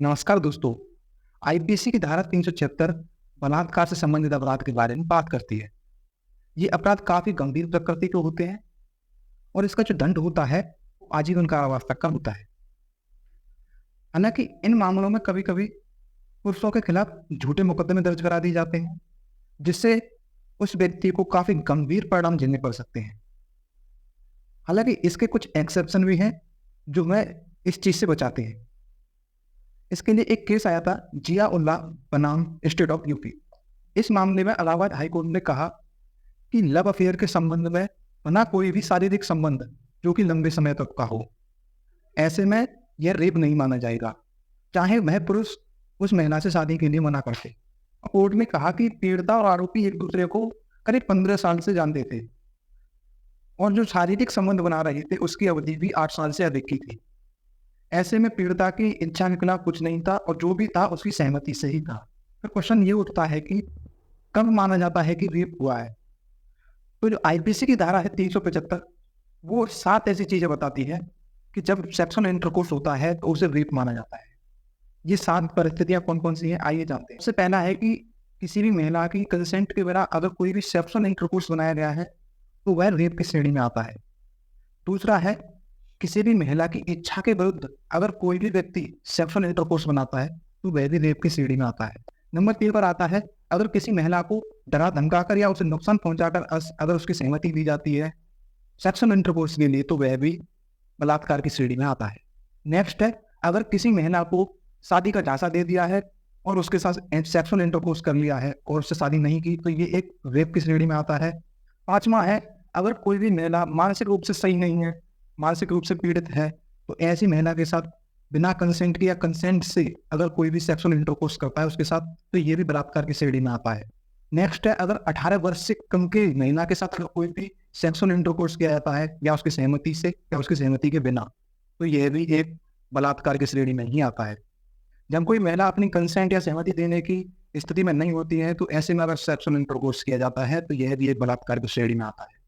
नमस्कार दोस्तों। आईपीसी की धारा 376 बलात्कार से संबंधित अपराध के बारे में बात करती है। ये अपराध काफी गंभीर प्रकृति के होते हैं और इसका जो दंड होता है वो आजीवन कारावास तक का होता है। हालांकि इन मामलों में कभी-कभी पुरुषों के खिलाफ झूठे मुकदमे दर्ज करा दिए जाते हैं, जिससे उस व्यक्ति को काफी गंभीर परिणाम झेलने पड़ सकते हैं। हालांकि इसके कुछ एक्सेप्शन भी हैं जो हमें इस चीज से बचाते हैं। इसके लिए एक केस आया था जिया उल्लाह बनाम स्टेट ऑफ यूपी। इस मामले में इलाहाबाद हाई कोर्ट ने कहा कि लव अफेयर के संबंध में बना कोई भी शारीरिक संबंध जो कि लंबे समय तक का हो, ऐसे में यह रेप नहीं माना जाएगा, चाहे वह पुरुष उस महिला से शादी के लिए मना करते। कोर्ट ने कहा कि पीड़िता और आरोपी एक दूसरे को करीब 15 साल से जानते थे और जो शारीरिक संबंध बना रहे थे उसकी अवधि भी 8 साल से अधिक की थी। ऐसे में पीड़िता की इच्छा के खिलाफ कुछ नहीं था और जो भी था उसकी सहमति से ही था। तो क्वेश्चन ये उठता है कि कब माना जाता है कि रेप हुआ है। तो जो आईपीसी की धारा है 375, वो 7 ऐसी चीजें बताती है कि जब सेक्सुअल इंटरकोर्स होता है तो उसे रेप माना जाता है। ये 7 परिस्थितियां कौन कौन सी हैं, आइए जानते हैं। सबसे पहला है कि किसी भी महिला की कंसेंट के बिना अगर कोई भी सेक्सुअल इंटरकोर्स बनाया गया है तो वह रेप की श्रेणी में आता है। दूसरा है किसी भी महिला की इच्छा के विरुद्ध अगर कोई भी व्यक्ति सेक्सुअल इंटरकोर्स बनाता है तो वह भी रेप की श्रेणी में आता है। नंबर 3 पर आता है अगर किसी महिला को डरा धमकाकर या उसे नुकसान पहुंचाकर अगर उसकी सहमति दी जाती है सेक्सुअल इंटरकोर्स के लिए तो वह भी बलात्कार की श्रेणी में आता है। नेक्स्ट है अगर किसी महिला को शादी का झांसा दे दिया है और उसके साथ सेक्सुअल इंटरकोर्स कर लिया है और उससे शादी नहीं की तो ये एक रेप की श्रेणी में आता है। 5वां है अगर कोई भी महिला मानसिक रूप से सही नहीं है, मानसिक रूप से पीड़ित है, तो ऐसी महिला के साथ बिना कंसेंट के या कंसेंट से अगर कोई भी सेक्सुअल इंटरकोर्स करता है उसके साथ तो ये भी बलात्कार की श्रेणी में आता है। नेक्स्ट है अगर 18 वर्ष से कम के महिला के साथ अगर कोई भी सेक्सुअल इंटरकोर्स किया जाता है या उसकी सहमति से या उसकी सहमति के बिना तो यह भी एक बलात्कार की श्रेणी में ही आता है। जब कोई महिला अपनी कंसेंट या सहमति देने की स्थिति में नहीं होती है तो ऐसे में अगर सेक्सुअल इंटरकोर्स किया जाता है तो यह भी एक बलात्कार की श्रेणी में आता है।